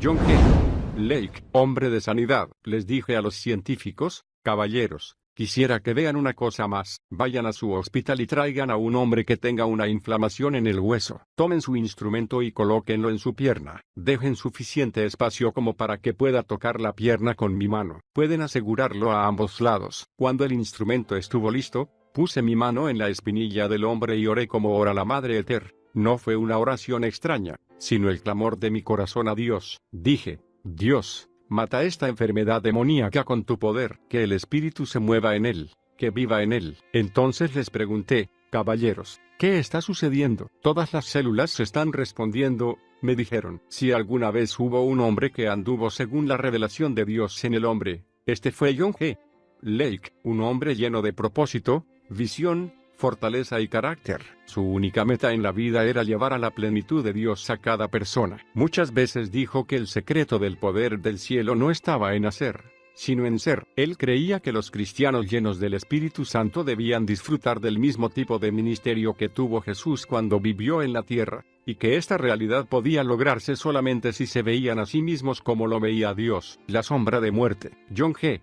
John G. Lake, hombre de sanidad. Les dije a los científicos: caballeros, quisiera que vean una cosa más. Vayan a su hospital y traigan a un hombre que tenga una inflamación en el hueso. Tomen su instrumento y colóquenlo en su pierna. Dejen suficiente espacio como para que pueda tocar la pierna con mi mano. Pueden asegurarlo a ambos lados. Cuando el instrumento estuvo listo, puse mi mano en la espinilla del hombre y oré como ora la Madre Eter. No fue una oración extraña, sino el clamor de mi corazón a Dios. Dije: Dios, mata esta enfermedad demoníaca con tu poder, que el espíritu se mueva en él, que viva en él. Entonces les pregunté: caballeros, ¿qué está sucediendo? Todas las células están respondiendo, me dijeron. Si alguna vez hubo un hombre que anduvo según la revelación de Dios en el hombre, este fue John G. Lake, un hombre lleno de propósito, visión, fortaleza y carácter. Su única meta en la vida era llevar a la plenitud de Dios a cada persona. Muchas veces dijo que el secreto del poder del cielo no estaba en hacer, sino en ser. Él creía que los cristianos llenos del Espíritu Santo debían disfrutar del mismo tipo de ministerio que tuvo Jesús cuando vivió en la tierra, y que esta realidad podía lograrse solamente si se veían a sí mismos como lo veía Dios. La sombra de muerte. John G.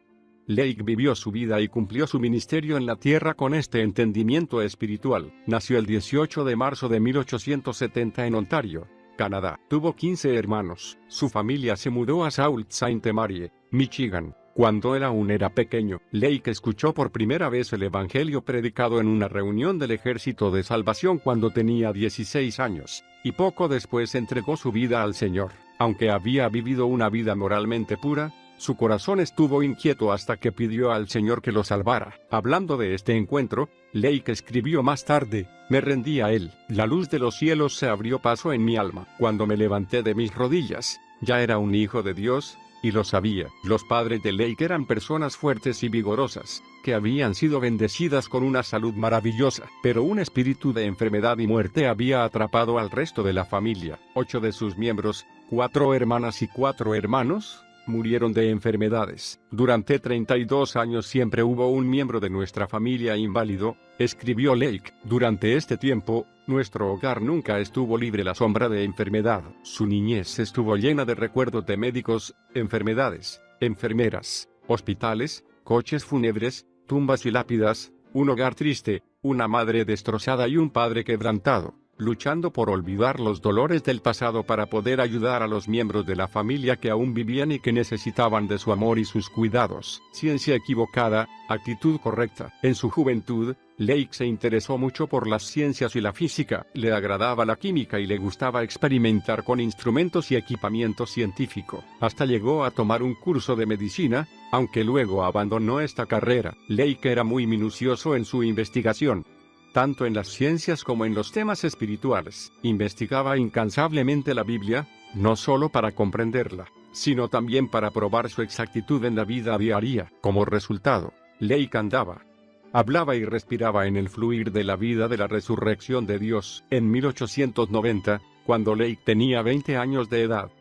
Lake vivió su vida y cumplió su ministerio en la tierra con este entendimiento espiritual. Nació el 18 de marzo de 1870 en Ontario, Canadá. Tuvo 15 hermanos. Su familia se mudó a Sault Ste. Marie, Michigan, cuando él aún era pequeño. Lake escuchó por primera vez el evangelio predicado en una reunión del Ejército de Salvación cuando tenía 16 años, y poco después entregó su vida al Señor. Aunque había vivido una vida moralmente pura, su corazón estuvo inquieto hasta que pidió al Señor que lo salvara. Hablando de este encuentro, Lake escribió más tarde: me rendí a él. La luz de los cielos se abrió paso en mi alma. Cuando me levanté de mis rodillas, ya era un hijo de Dios, y lo sabía. Los padres de Lake eran personas fuertes y vigorosas, que habían sido bendecidas con una salud maravillosa, pero un espíritu de enfermedad y muerte había atrapado al resto de la familia. 8 de sus miembros, 4 hermanas y 4 hermanos, murieron de enfermedades. Durante 32 años siempre hubo un miembro de nuestra familia inválido, escribió Lake. Durante este tiempo, nuestro hogar nunca estuvo libre de la sombra de enfermedad. Su niñez estuvo llena de recuerdos de médicos, enfermedades, enfermeras, hospitales, coches fúnebres, tumbas y lápidas, un hogar triste, una madre destrozada y un padre quebrantado, luchando por olvidar los dolores del pasado para poder ayudar a los miembros de la familia que aún vivían y que necesitaban de su amor y sus cuidados. Ciencia equivocada, actitud correcta. En su juventud, Lake se interesó mucho por las ciencias y la física. Le agradaba la química y le gustaba experimentar con instrumentos y equipamiento científico. Hasta llegó a tomar un curso de medicina, aunque luego abandonó esta carrera. Lake era muy minucioso en su investigación, tanto en las ciencias como en los temas espirituales. Investigaba incansablemente la Biblia, no solo para comprenderla, sino también para probar su exactitud en la vida diaria. Como resultado, Lake andaba, hablaba y respiraba en el fluir de la vida de la resurrección de Dios. En 1890, cuando Lake tenía 20 años de edad,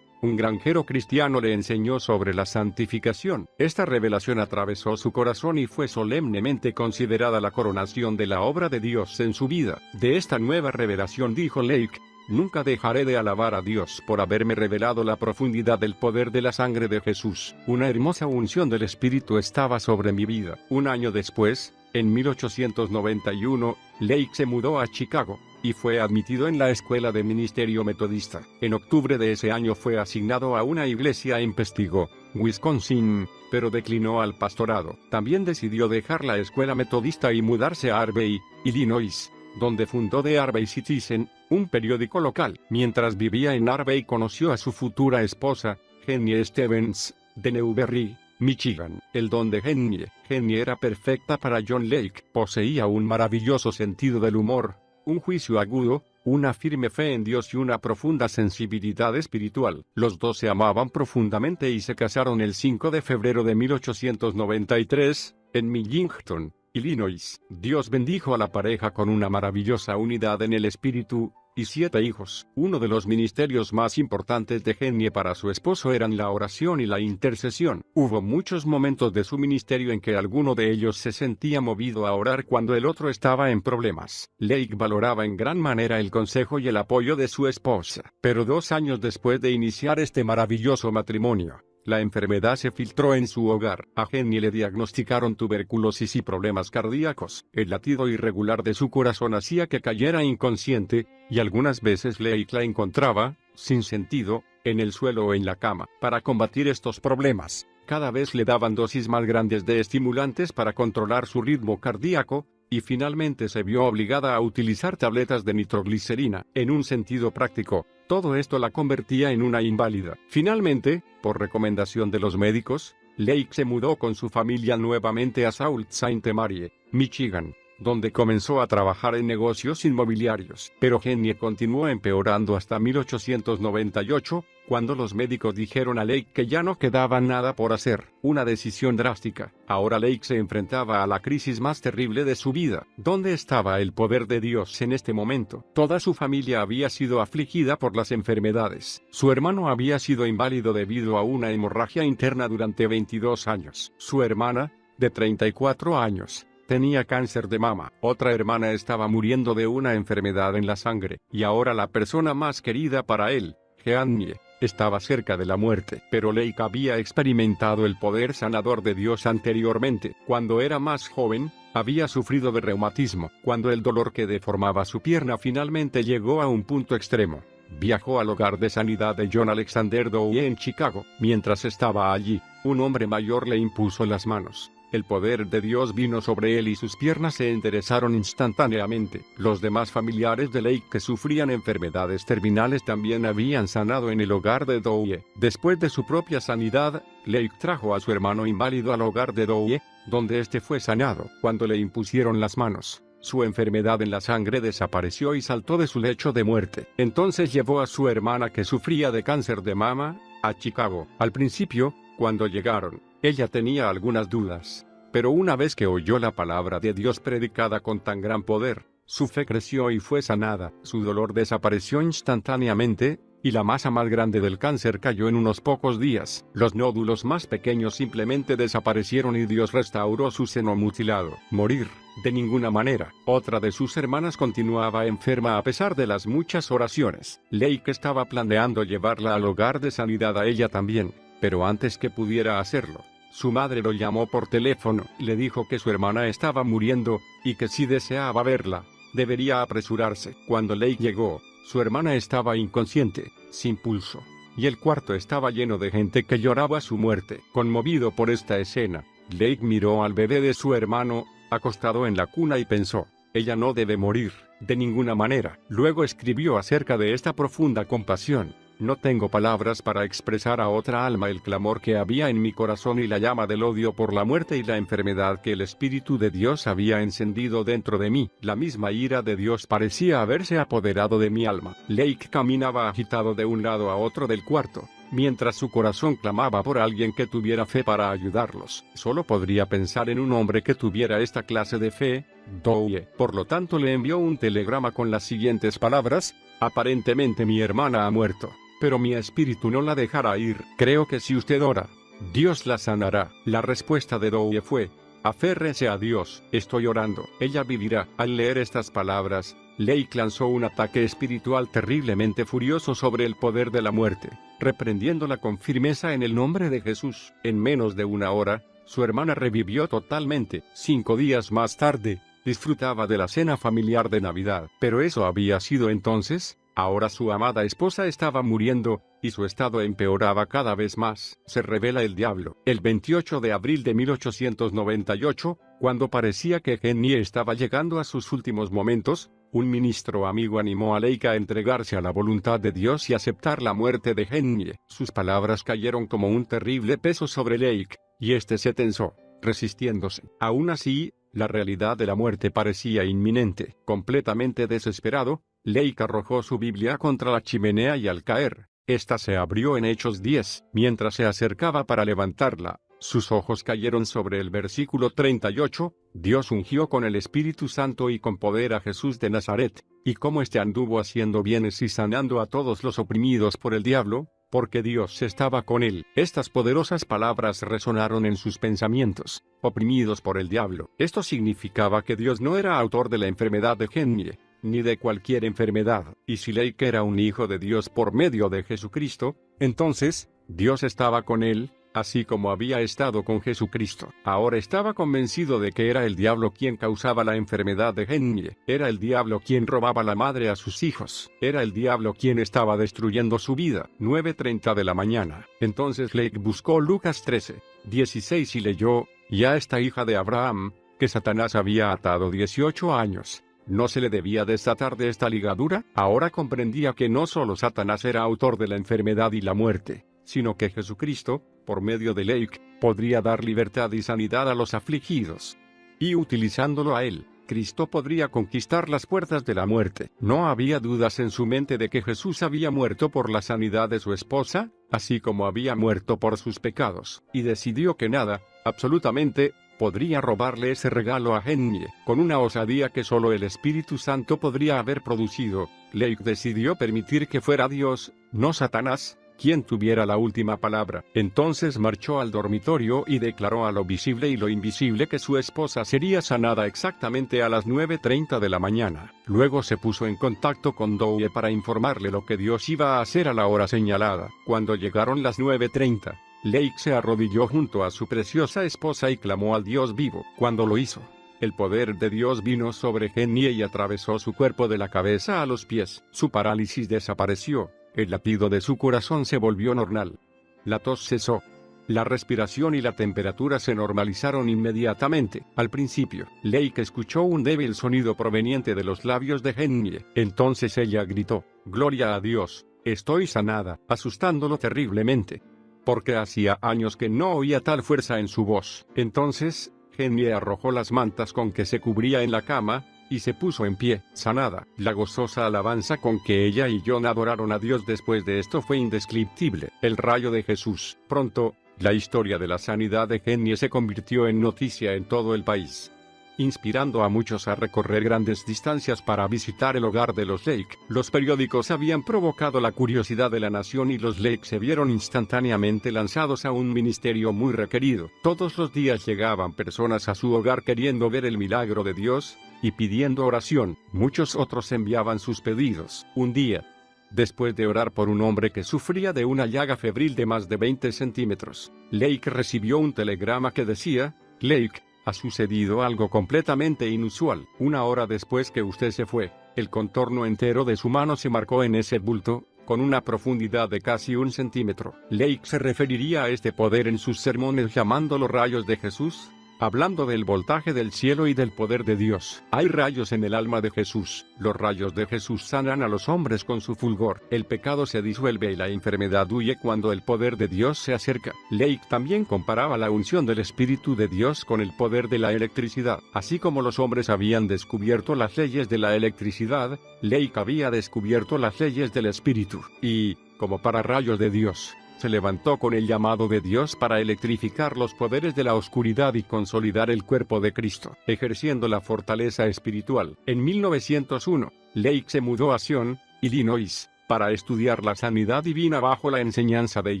un granjero cristiano le enseñó sobre la santificación. Esta revelación atravesó su corazón y fue solemnemente considerada la coronación de la obra de Dios en su vida. De esta nueva revelación dijo Lake: nunca dejaré de alabar a Dios por haberme revelado la profundidad del poder de la sangre de Jesús. Una hermosa unción del Espíritu estaba sobre mi vida. Un año después, en 1891, Lake se mudó a Chicago y fue admitido en la Escuela de Ministerio Metodista. En octubre de ese año fue asignado a una iglesia en Peshtigo, Wisconsin, pero declinó al pastorado. También decidió dejar la escuela metodista y mudarse a Harvey, Illinois, donde fundó The Harvey Citizen, un periódico local. Mientras vivía en Harvey conoció a su futura esposa, Jennie Stevens, de Newberry, Michigan. El don de Jennie era perfecta para John Lake. Poseía un maravilloso sentido del humor, un juicio agudo, una firme fe en Dios y una profunda sensibilidad espiritual. Los dos se amaban profundamente y se casaron el 5 de febrero de 1893, en Millington, Illinois. Dios bendijo a la pareja con una maravillosa unidad en el espíritu, y 7 hijos. Uno de los ministerios más importantes de Genie para su esposo eran la oración y la intercesión. Hubo muchos momentos de su ministerio en que alguno de ellos se sentía movido a orar cuando el otro estaba en problemas. Lake valoraba en gran manera el consejo y el apoyo de su esposa. Pero 2 años después de iniciar este maravilloso matrimonio, la enfermedad se filtró en su hogar. A Genie le diagnosticaron tuberculosis y problemas cardíacos. El latido irregular de su corazón hacía que cayera inconsciente, y algunas veces Lake la encontraba, sin sentido, en el suelo o en la cama. Para combatir estos problemas, cada vez le daban dosis más grandes de estimulantes para controlar su ritmo cardíaco, y finalmente se vio obligada a utilizar tabletas de nitroglicerina. En un sentido práctico, todo esto la convertía en una inválida. Finalmente, por recomendación de los médicos, Lake se mudó con su familia nuevamente a Sault Ste. Marie, Michigan, donde comenzó a trabajar en negocios inmobiliarios. Pero Genie continuó empeorando hasta 1898, cuando los médicos dijeron a Lake que ya no quedaba nada por hacer. Una decisión drástica. Ahora Lake se enfrentaba a la crisis más terrible de su vida. ¿Dónde estaba el poder de Dios en este momento? Toda su familia había sido afligida por las enfermedades. Su hermano había sido inválido debido a una hemorragia interna durante 22 años. Su hermana, de 34 años, tenía cáncer de mama. Otra hermana estaba muriendo de una enfermedad en la sangre. Y ahora la persona más querida para él, Genie, estaba cerca de la muerte. Pero Lake había experimentado el poder sanador de Dios anteriormente. Cuando era más joven, había sufrido de reumatismo. Cuando el dolor que deformaba su pierna finalmente llegó a un punto extremo, viajó al hogar de sanidad de John Alexander Dowie en Chicago. Mientras estaba allí, un hombre mayor le impuso las manos. El poder de Dios vino sobre él y sus piernas se enderezaron instantáneamente. Los demás familiares de Lake que sufrían enfermedades terminales también habían sanado en el hogar de Dowie. Después de su propia sanidad, Lake trajo a su hermano inválido al hogar de Dowie, donde este fue sanado. Cuando le impusieron las manos, su enfermedad en la sangre desapareció y saltó de su lecho de muerte. Entonces llevó a su hermana que sufría de cáncer de mama a Chicago. Al principio, cuando llegaron, ella tenía algunas dudas, pero una vez que oyó la palabra de Dios predicada con tan gran poder, su fe creció y fue sanada. Su dolor desapareció instantáneamente, y la masa más grande del cáncer cayó en unos pocos días. Los nódulos más pequeños simplemente desaparecieron y Dios restauró su seno mutilado. Morir, de ninguna manera. Otra de sus hermanas continuaba enferma a pesar de las muchas oraciones. Lake estaba planeando llevarla al hogar de sanidad a ella también, pero antes que pudiera hacerlo, su madre lo llamó por teléfono y le dijo que su hermana estaba muriendo, y que si deseaba verla, debería apresurarse. Cuando Lake llegó, su hermana estaba inconsciente, sin pulso, y el cuarto estaba lleno de gente que lloraba su muerte. Conmovido por esta escena, Lake miró al bebé de su hermano, acostado en la cuna y pensó, ella no debe morir, de ninguna manera. Luego escribió acerca de esta profunda compasión. No tengo palabras para expresar a otra alma el clamor que había en mi corazón y la llama del odio por la muerte y la enfermedad que el Espíritu de Dios había encendido dentro de mí. La misma ira de Dios parecía haberse apoderado de mi alma. Lake caminaba agitado de un lado a otro del cuarto, mientras su corazón clamaba por alguien que tuviera fe para ayudarlos. Solo podría pensar en un hombre que tuviera esta clase de fe, Dowie. Por lo tanto le envió un telegrama con las siguientes palabras: aparentemente mi hermana ha muerto, pero mi espíritu no la dejará ir. Creo que si usted ora, Dios la sanará. La respuesta de Dowie fue: aférrese a Dios, estoy orando, ella vivirá. Al leer estas palabras, Lake lanzó un ataque espiritual terriblemente furioso sobre el poder de la muerte, reprendiéndola con firmeza en el nombre de Jesús. En menos de una hora, su hermana revivió totalmente. 5 días más tarde, disfrutaba de la cena familiar de Navidad. Pero eso había sido entonces. Ahora su amada esposa estaba muriendo, y su estado empeoraba cada vez más. Se revela el diablo. El 28 de abril de 1898, cuando parecía que Genie estaba llegando a sus últimos momentos, un ministro amigo animó a Lake a entregarse a la voluntad de Dios y aceptar la muerte de Genie. Sus palabras cayeron como un terrible peso sobre Lake, y este se tensó, resistiéndose. Aún así, la realidad de la muerte parecía inminente. Completamente desesperado, Lake arrojó su Biblia contra la chimenea y al caer, esta se abrió en Hechos 10. Mientras se acercaba para levantarla, sus ojos cayeron sobre el versículo 38, Dios ungió con el Espíritu Santo y con poder a Jesús de Nazaret, y cómo éste anduvo haciendo bienes y sanando a todos los oprimidos por el diablo, porque Dios estaba con él. Estas poderosas palabras resonaron en sus pensamientos, oprimidos por el diablo. Esto significaba que Dios no era autor de la enfermedad de Henry, ni de cualquier enfermedad, y si Lake era un hijo de Dios por medio de Jesucristo, entonces, Dios estaba con él, así como había estado con Jesucristo. Ahora estaba convencido de que era el diablo quien causaba la enfermedad de Henry, era el diablo quien robaba la madre a sus hijos, era el diablo quien estaba destruyendo su vida. 9:30 de la mañana. Entonces Lake buscó Lucas 13:16 y leyó, y a esta hija de Abraham, que Satanás había atado 18 años. ¿No se le debía desatar de esta ligadura? Ahora comprendía que no solo Satanás era autor de la enfermedad y la muerte, sino que Jesucristo, por medio de Lake, podría dar libertad y sanidad a los afligidos. Y utilizándolo a él, Cristo podría conquistar las puertas de la muerte. No había dudas en su mente de que Jesús había muerto por la sanidad de su esposa, así como había muerto por sus pecados, y decidió que nada, absolutamente, podría robarle ese regalo a Henry. Con una osadía que solo el Espíritu Santo podría haber producido, Lake decidió permitir que fuera Dios, no Satanás, quien tuviera la última palabra. Entonces marchó al dormitorio y declaró a lo visible y lo invisible que su esposa sería sanada exactamente a las 9:30 de la mañana. Luego se puso en contacto con Dowie para informarle lo que Dios iba a hacer a la hora señalada. Cuando llegaron las 9:30, Lake se arrodilló junto a su preciosa esposa y clamó al Dios vivo. Cuando lo hizo, el poder de Dios vino sobre Henry y atravesó su cuerpo de la cabeza a los pies. Su parálisis desapareció. El latido de su corazón se volvió normal. La tos cesó. La respiración y la temperatura se normalizaron inmediatamente. Al principio, Lake escuchó un débil sonido proveniente de los labios de Henry. Entonces ella gritó, «Gloria a Dios, estoy sanada», asustándolo terriblemente, porque hacía años que no oía tal fuerza en su voz. Entonces, Henry arrojó las mantas con que se cubría en la cama, y se puso en pie, sanada. La gozosa alabanza con que ella y John adoraron a Dios después de esto fue indescriptible. El rayo de Jesús. Pronto, la historia de la sanidad de Henry se convirtió en noticia en todo el país, inspirando a muchos a recorrer grandes distancias para visitar el hogar de los Lake. Los periódicos habían provocado la curiosidad de la nación y los Lake se vieron instantáneamente lanzados a un ministerio muy requerido. Todos los días llegaban personas a su hogar queriendo ver el milagro de Dios y pidiendo oración. Muchos otros enviaban sus pedidos. Un día, después de orar por un hombre que sufría de una llaga febril de más de 20 centímetros, Lake recibió un telegrama que decía, «Lake, ha sucedido algo completamente inusual. Una hora después que usted se fue, el contorno entero de su mano se marcó en ese bulto, con una profundidad de casi 1 centímetro». Lake se referiría a este poder en sus sermones llamándolo rayos de Jesús, hablando del voltaje del cielo y del poder de Dios. Hay rayos en el alma de Jesús. Los rayos de Jesús sanan a los hombres con su fulgor. El pecado se disuelve y la enfermedad huye cuando el poder de Dios se acerca. Lake también comparaba la unción del Espíritu de Dios con el poder de la electricidad. Así como los hombres habían descubierto las leyes de la electricidad, Lake había descubierto las leyes del Espíritu. Y, como para rayos de Dios, se levantó con el llamado de Dios para electrificar los poderes de la oscuridad y consolidar el cuerpo de Cristo, ejerciendo la fortaleza espiritual. En 1901, Lake se mudó a Sion, Illinois, para estudiar la sanidad divina bajo la enseñanza de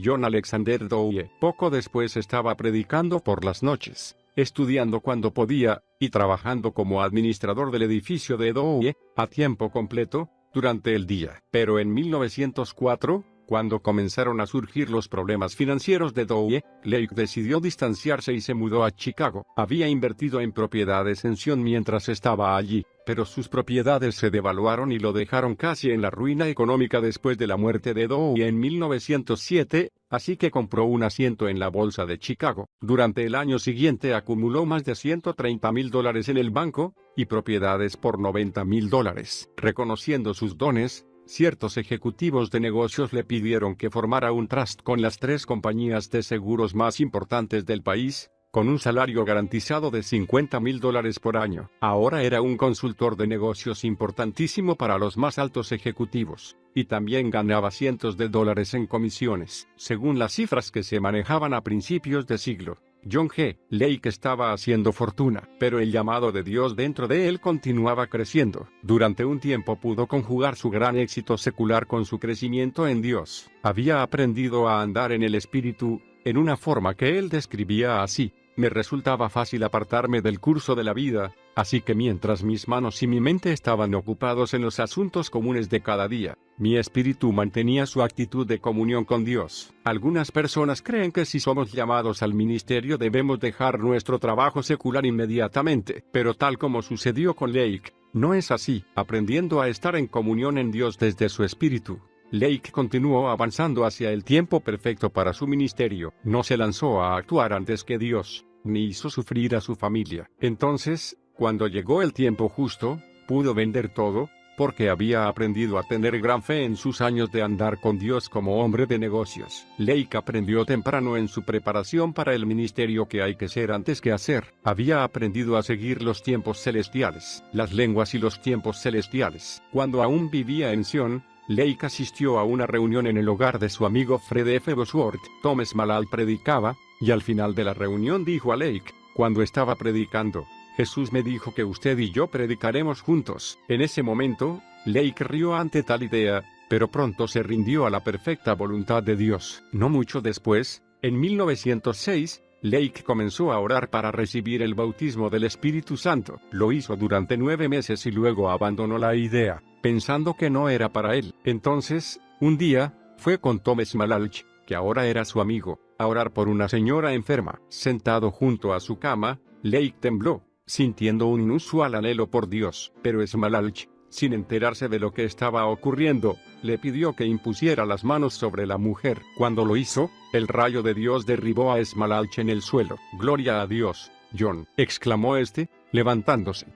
John Alexander Dowie. Poco después estaba predicando por las noches, estudiando cuando podía, y trabajando como administrador del edificio de Dowie, a tiempo completo, durante el día. Pero en 1904, cuando comenzaron a surgir los problemas financieros de Dowie, Lake decidió distanciarse y se mudó a Chicago. Había invertido en propiedades en Sion mientras estaba allí, pero sus propiedades se devaluaron y lo dejaron casi en la ruina económica después de la muerte de Dowie en 1907, así que compró un asiento en la bolsa de Chicago. Durante el año siguiente acumuló más de $130,000 en el banco, y propiedades por $90,000. Reconociendo sus dones, ciertos ejecutivos de negocios le pidieron que formara un trust con las 3 compañías de seguros más importantes del país, con un salario garantizado de $50,000 por año. Ahora era un consultor de negocios importantísimo para los más altos ejecutivos, y también ganaba cientos de dólares en comisiones. Según las cifras que se manejaban a principios de siglo, John G. Lake estaba haciendo fortuna, pero el llamado de Dios dentro de él continuaba creciendo. Durante un tiempo pudo conjugar su gran éxito secular con su crecimiento en Dios. Había aprendido a andar en el Espíritu, en una forma que él describía así: me resultaba fácil apartarme del curso de la vida, así que mientras mis manos y mi mente estaban ocupados en los asuntos comunes de cada día, mi espíritu mantenía su actitud de comunión con Dios. Algunas personas creen que si somos llamados al ministerio debemos dejar nuestro trabajo secular inmediatamente, pero tal como sucedió con Lake, no es así. Aprendiendo a estar en comunión en Dios desde su espíritu, Lake continuó avanzando hacia el tiempo perfecto para su ministerio. No se lanzó a actuar antes que Dios, ni hizo sufrir a su familia. Entonces, cuando llegó el tiempo justo, pudo vender todo, porque había aprendido a tener gran fe en sus años de andar con Dios como hombre de negocios. Lake aprendió temprano en su preparación para el ministerio que hay que ser antes que hacer. Había aprendido a seguir los tiempos celestiales, las lenguas y los tiempos celestiales. Cuando aún vivía en Sion, Lake asistió a una reunión en el hogar de su amigo Fred F. Bosworth. Tom Smallall predicaba, y al final de la reunión dijo a Lake, cuando estaba predicando: Jesús me dijo que usted y yo predicaremos juntos. En ese momento, Lake rió ante tal idea, pero pronto se rindió a la perfecta voluntad de Dios. No mucho después, en 1906, Lake comenzó a orar para recibir el bautismo del Espíritu Santo. Lo hizo durante 9 meses y luego abandonó la idea, pensando que no era para él. Entonces, un día, fue con Tom Smallall, que ahora era su amigo, a orar por una señora enferma. Sentado junto a su cama, Lake tembló, sintiendo un inusual anhelo por Dios. Pero Smallall, sin enterarse de lo que estaba ocurriendo, le pidió que impusiera las manos sobre la mujer. Cuando lo hizo, el rayo de Dios derribó a Smallall en el suelo. «Gloria a Dios, John», exclamó este, levantándose.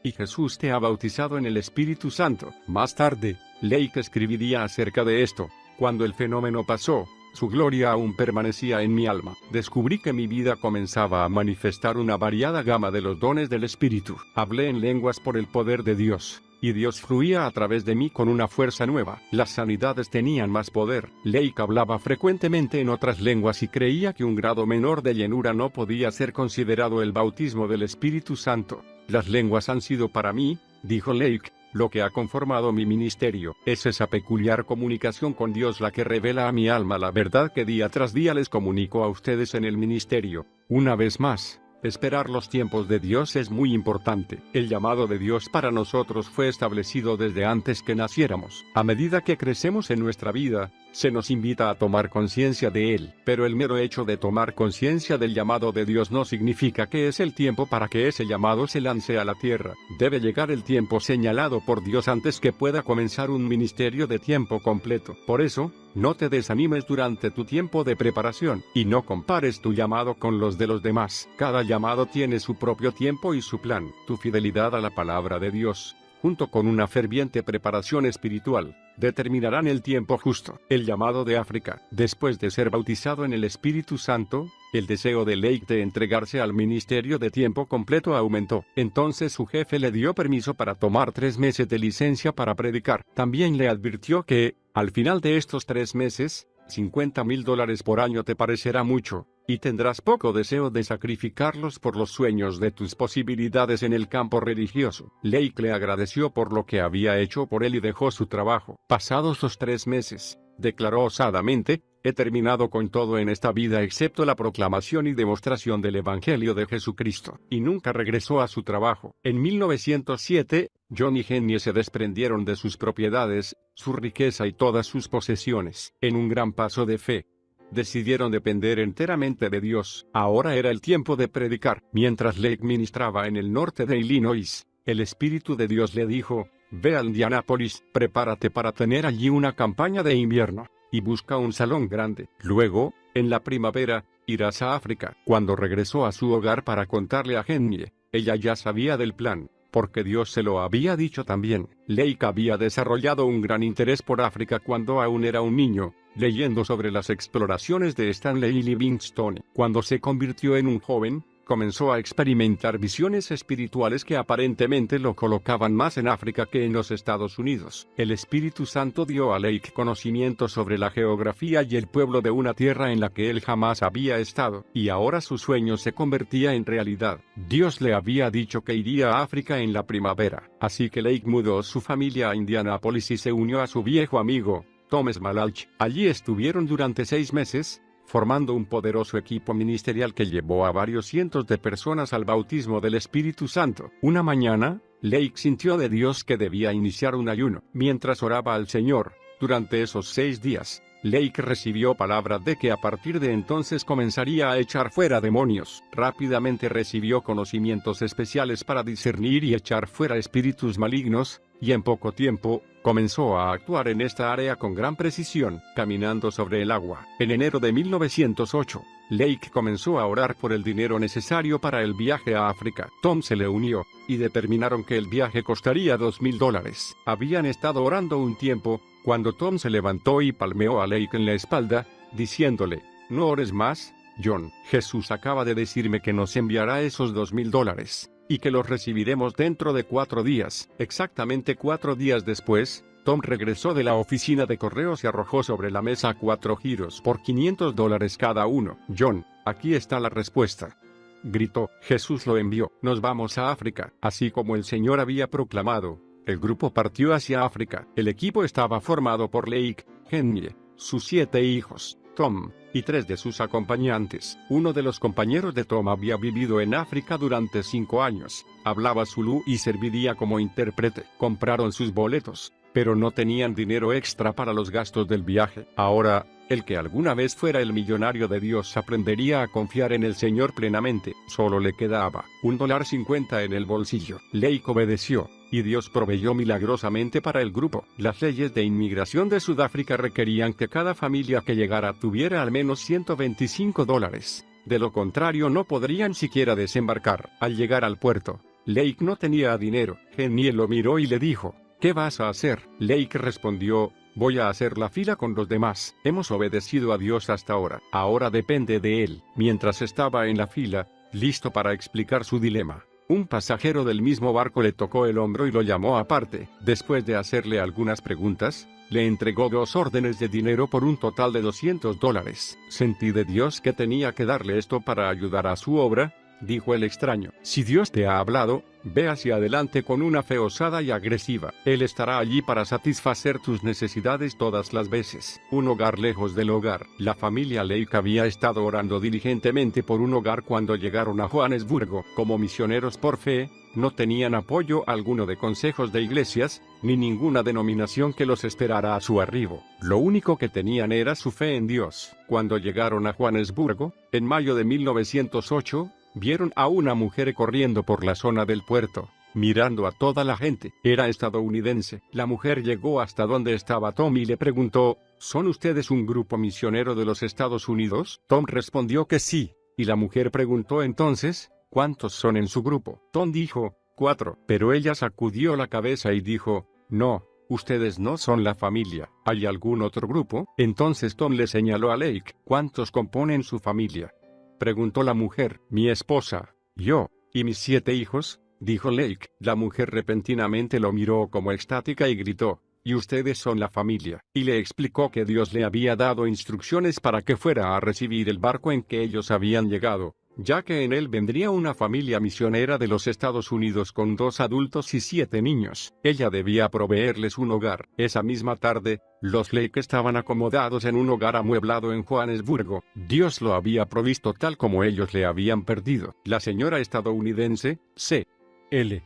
«Y Jesús te ha bautizado en el Espíritu Santo». Más tarde, Lake escribiría acerca de esto: «Cuando el fenómeno pasó, su gloria aún permanecía en mi alma. Descubrí que mi vida comenzaba a manifestar una variada gama de los dones del Espíritu. Hablé en lenguas por el poder de Dios, y Dios fluía a través de mí con una fuerza nueva. Las sanidades tenían más poder». Lake hablaba frecuentemente en otras lenguas y creía que un grado menor de llenura no podía ser considerado el bautismo del Espíritu Santo. «Las lenguas han sido para mí», dijo Lake, «lo que ha conformado mi ministerio. Es esa peculiar comunicación con Dios la que revela a mi alma la verdad que día tras día les comunico a ustedes en el ministerio». Una vez más, esperar los tiempos de Dios es muy importante. El llamado de Dios para nosotros fue establecido desde antes que naciéramos. A medida que crecemos en nuestra vida, se nos invita a tomar conciencia de él. Pero el mero hecho de tomar conciencia del llamado de Dios no significa que es el tiempo para que ese llamado se lance a la tierra. Debe llegar el tiempo señalado por Dios antes que pueda comenzar un ministerio de tiempo completo. Por eso, no te desanimes durante tu tiempo de preparación, y no compares tu llamado con los de los demás. Cada llamado tiene su propio tiempo y su plan. Tu fidelidad a la palabra de Dios, junto con una ferviente preparación espiritual, determinarán el tiempo justo. El llamado de África. Después de ser bautizado en el Espíritu Santo, el deseo de Lake de entregarse al ministerio de tiempo completo aumentó. Entonces su jefe le dio permiso para tomar 3 meses de licencia para predicar. También le advirtió que, al final de estos 3 meses, $50,000 por año te parecerá mucho, y tendrás poco deseo de sacrificarlos por los sueños de tus posibilidades en el campo religioso. Lake le agradeció por lo que había hecho por él y dejó su trabajo. Pasados los 3 meses, declaró osadamente: «He terminado con todo en esta vida excepto la proclamación y demostración del Evangelio de Jesucristo». Y nunca regresó a su trabajo. En 1907, John y Jenny se desprendieron de sus propiedades, su riqueza y todas sus posesiones. En un gran paso de fe, decidieron depender enteramente de Dios. Ahora era el tiempo de predicar. Mientras Lake ministraba en el norte de Illinois, el Espíritu de Dios le dijo: «Ve a Indianápolis, prepárate para tener allí una campaña de invierno, y busca un salón grande. Luego, en la primavera, irás a África». Cuando regresó a su hogar para contarle a Jenny, ella ya sabía del plan, porque Dios se lo había dicho también. Lake había desarrollado un gran interés por África cuando aún era un niño, leyendo sobre las exploraciones de Stanley Livingstone. Cuando se convirtió en un joven, comenzó a experimentar visiones espirituales que aparentemente lo colocaban más en África que en los Estados Unidos. El Espíritu Santo dio a Lake conocimiento sobre la geografía y el pueblo de una tierra en la que él jamás había estado, y ahora su sueño se convertía en realidad. Dios le había dicho que iría a África en la primavera, así que Lake mudó su familia a Indianápolis y se unió a su viejo amigo, Tom Smalalch. Allí estuvieron durante 6 meses, formando un poderoso equipo ministerial que llevó a varios cientos de personas al bautismo del Espíritu Santo. Una mañana, Lake sintió de Dios que debía iniciar un ayuno. Mientras oraba al Señor, durante esos 6 días, Lake recibió palabra de que a partir de entonces comenzaría a echar fuera demonios. Rápidamente recibió conocimientos especiales para discernir y echar fuera espíritus malignos, y en poco tiempo, comenzó a actuar en esta área con gran precisión, caminando sobre el agua. En enero de 1908, Lake comenzó a orar por el dinero necesario para el viaje a África. Tom se le unió, y determinaron que el viaje costaría $2,000. Habían estado orando un tiempo, cuando Tom se levantó y palmeó a Lake en la espalda, diciéndole: «No ores más, John. Jesús acaba de decirme que nos enviará esos $2,000, y que los recibiremos dentro de 4 días». Exactamente 4 días después, Tom regresó de la oficina de correos y arrojó sobre la mesa 4 giros por $500 cada uno. «John, aquí está la respuesta», gritó. «Jesús lo envió. Nos vamos a África». Así como el Señor había proclamado, el grupo partió hacia África. El equipo estaba formado por Lake, Henry, sus 7 hijos, Tom, y 3 de sus acompañantes. Uno de los compañeros de Tom había vivido en África durante 5 años, hablaba zulú y serviría como intérprete. Compraron sus boletos, pero no tenían dinero extra para los gastos del viaje. Ahora, el que alguna vez fuera el millonario de Dios aprendería a confiar en el Señor plenamente. Solo le quedaba $1.50 en el bolsillo. Lake obedeció, y Dios proveyó milagrosamente para el grupo. Las leyes de inmigración de Sudáfrica requerían que cada familia que llegara tuviera al menos $125. De lo contrario no podrían siquiera desembarcar. Al llegar al puerto, Lake no tenía dinero. Henry lo miró y le dijo: «¿Qué vas a hacer?». Lake respondió: «Voy a hacer la fila con los demás. Hemos obedecido a Dios hasta ahora. Ahora depende de Él». Mientras estaba en la fila, listo para explicar su dilema, un pasajero del mismo barco le tocó el hombro y lo llamó aparte. Después de hacerle algunas preguntas, le entregó 2 órdenes de dinero por un total de $200. «Sentí de Dios que tenía que darle esto para ayudar a su obra», dijo el extraño. «Si Dios te ha hablado, ve hacia adelante con una fe osada y agresiva. Él estará allí para satisfacer tus necesidades todas las veces». Un hogar lejos del hogar. La familia Lake había estado orando diligentemente por un hogar cuando llegaron a Johannesburgo. Como misioneros por fe, no tenían apoyo alguno de consejos de iglesias, ni ninguna denominación que los esperara a su arribo. Lo único que tenían era su fe en Dios. Cuando llegaron a Johannesburgo, en mayo de 1908, vieron a una mujer corriendo por la zona del puerto, mirando a toda la gente. Era estadounidense. La mujer llegó hasta donde estaba Tom y le preguntó: «¿Son ustedes un grupo misionero de los Estados Unidos?». Tom respondió que sí, y la mujer preguntó entonces: «¿Cuántos son en su grupo?». Tom dijo: 4, pero ella sacudió la cabeza y dijo: «No, ustedes no son la familia. ¿Hay algún otro grupo?». Entonces Tom le señaló a Lake. «¿Cuántos componen su familia?», preguntó la mujer. «Mi esposa, yo, y mis 7 hijos», dijo Lake. La mujer repentinamente lo miró como extática y gritó: «¿Y ustedes son la familia?». Y le explicó que Dios le había dado instrucciones para que fuera a recibir el barco en que ellos habían llegado, ya que en él vendría una familia misionera de los Estados Unidos con 2 adultos y 7 niños. Ella debía proveerles un hogar. Esa misma tarde, los Lake estaban acomodados en un hogar amueblado en Johannesburgo. Dios lo había provisto tal como ellos le habían pedido. La señora estadounidense, C.L.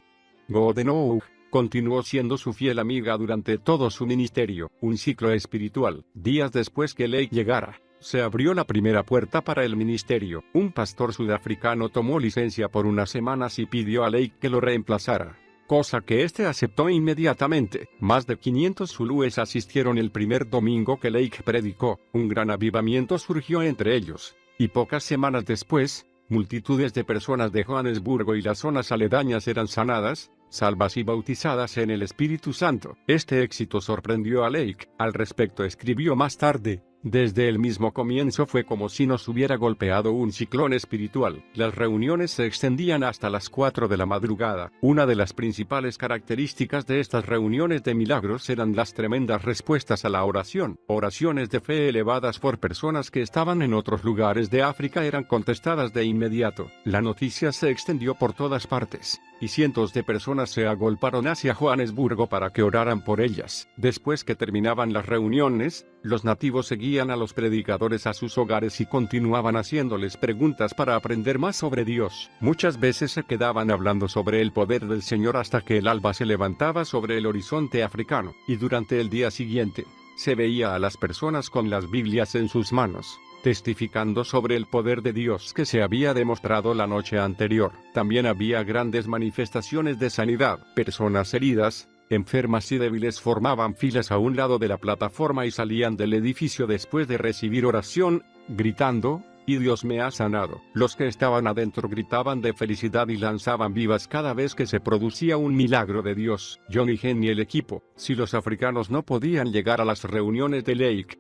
Goodenough, continuó siendo su fiel amiga durante todo su ministerio. Un ciclo espiritual. Días después que Lake llegara, se abrió la primera puerta para el ministerio. Un pastor sudafricano tomó licencia por unas semanas y pidió a Lake que lo reemplazara, cosa que éste aceptó inmediatamente. Más de 500 zulúes asistieron el primer domingo que Lake predicó. Un gran avivamiento surgió entre ellos, y pocas semanas después, multitudes de personas de Johannesburgo y las zonas aledañas eran sanadas, salvas y bautizadas en el Espíritu Santo. Este éxito sorprendió a Lake. Al respecto escribió más tarde: Desde el mismo comienzo fue como si nos hubiera golpeado un ciclón espiritual. Las reuniones se extendían hasta las 4 de la madrugada. Una de las principales características de estas reuniones de milagros eran las tremendas respuestas a la oración. Oraciones de fe elevadas por personas que estaban en otros lugares de África eran contestadas de inmediato. La noticia se extendió por todas partes, y cientos de personas se agolparon hacia Johannesburgo para que oraran por ellas. Después que terminaban las reuniones, los nativos seguían a los predicadores a sus hogares y continuaban haciéndoles preguntas para aprender más sobre Dios. Muchas veces se quedaban hablando sobre el poder del Señor hasta que el alba se levantaba sobre el horizonte africano, y durante el día siguiente, se veía a las personas con las Biblias en sus manos, testificando sobre el poder de Dios que se había demostrado la noche anterior. También había grandes manifestaciones de sanidad. Personas heridas, enfermas y débiles formaban filas a un lado de la plataforma y salían del edificio después de recibir oración, gritando: «Y Dios me ha sanado». Los que estaban adentro gritaban de felicidad y lanzaban vivas cada vez que se producía un milagro de Dios. John y Henny, el equipo, si los africanos no podían llegar a las reuniones de Lake,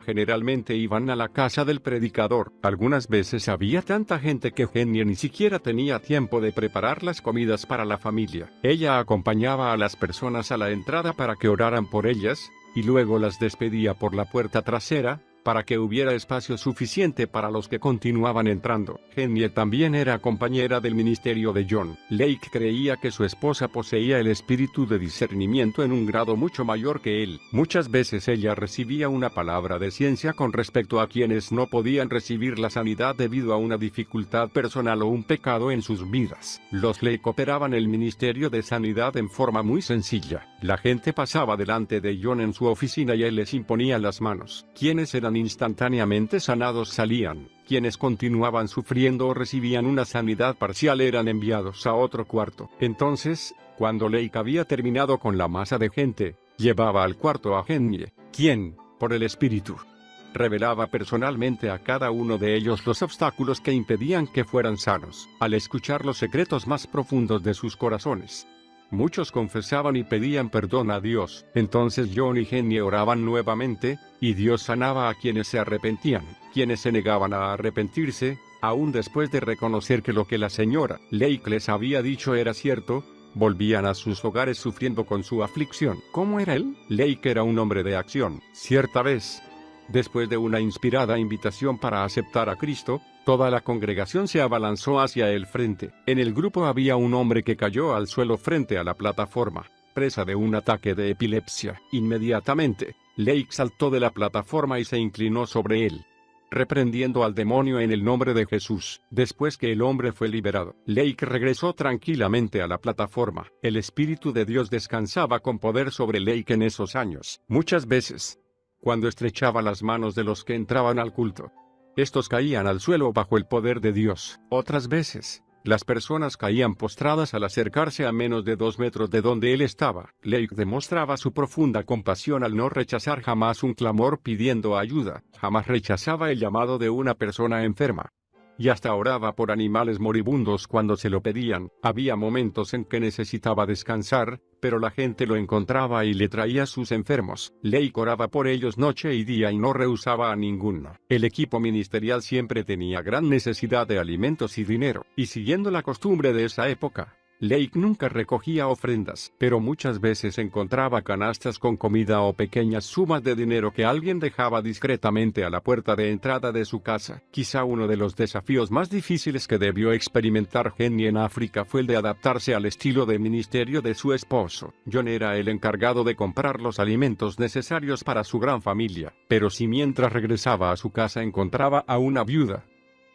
generalmente iban a la casa del predicador. Algunas veces había tanta gente que Henny ni siquiera tenía tiempo de preparar las comidas para la familia. Ella acompañaba a las personas a la entrada para que oraran por ellas, y luego las despedía por la puerta trasera, para que hubiera espacio suficiente para los que continuaban entrando. Henny también era compañera del ministerio de John. Lake creía que su esposa poseía el espíritu de discernimiento en un grado mucho mayor que él. Muchas veces ella recibía una palabra de ciencia con respecto a quienes no podían recibir la sanidad debido a una dificultad personal o un pecado en sus vidas. Los Lake operaban el ministerio de sanidad en forma muy sencilla. La gente pasaba delante de John en su oficina y él les imponía las manos. Quienes eran instantáneamente sanados salían. Quienes continuaban sufriendo o recibían una sanidad parcial eran enviados a otro cuarto. Entonces, cuando Lake había terminado con la masa de gente, llevaba al cuarto a Henny, quien, por el Espíritu, revelaba personalmente a cada uno de ellos los obstáculos que impedían que fueran sanos. Al escuchar los secretos más profundos de sus corazones, muchos confesaban y pedían perdón a Dios. Entonces John y Henny oraban nuevamente, y Dios sanaba a quienes se arrepentían. Quienes se negaban a arrepentirse, aún después de reconocer que lo que la señora Lake les había dicho era cierto, volvían a sus hogares sufriendo con su aflicción. ¿Cómo era él? Lake era un hombre de acción. Cierta vez, después de una inspirada invitación para aceptar a Cristo, toda la congregación se abalanzó hacia el frente. En el grupo había un hombre que cayó al suelo frente a la plataforma, presa de un ataque de epilepsia. Inmediatamente, Lake saltó de la plataforma y se inclinó sobre él, reprendiendo al demonio en el nombre de Jesús. Después que el hombre fue liberado, Lake regresó tranquilamente a la plataforma. El Espíritu de Dios descansaba con poder sobre Lake en esos años. Muchas veces, cuando estrechaba las manos de los que entraban al culto, estos caían al suelo bajo el poder de Dios. Otras veces, las personas caían postradas al acercarse a menos de 2 metros de donde él estaba. Lake demostraba su profunda compasión al no rechazar jamás un clamor pidiendo ayuda. Jamás rechazaba el llamado de una persona enferma. Y hasta oraba por animales moribundos cuando se lo pedían. Había momentos en que necesitaba descansar, pero la gente lo encontraba y le traía sus enfermos. Lake oraba por ellos noche y día y no rehusaba a ninguno. El equipo ministerial siempre tenía gran necesidad de alimentos y dinero, y siguiendo la costumbre de esa época, Lake nunca recogía ofrendas, pero muchas veces encontraba canastas con comida o pequeñas sumas de dinero que alguien dejaba discretamente a la puerta de entrada de su casa. Quizá uno de los desafíos más difíciles que debió experimentar Henny en África fue el de adaptarse al estilo de ministerio de su esposo. John era el encargado de comprar los alimentos necesarios para su gran familia, pero si mientras regresaba a su casa encontraba a una viuda,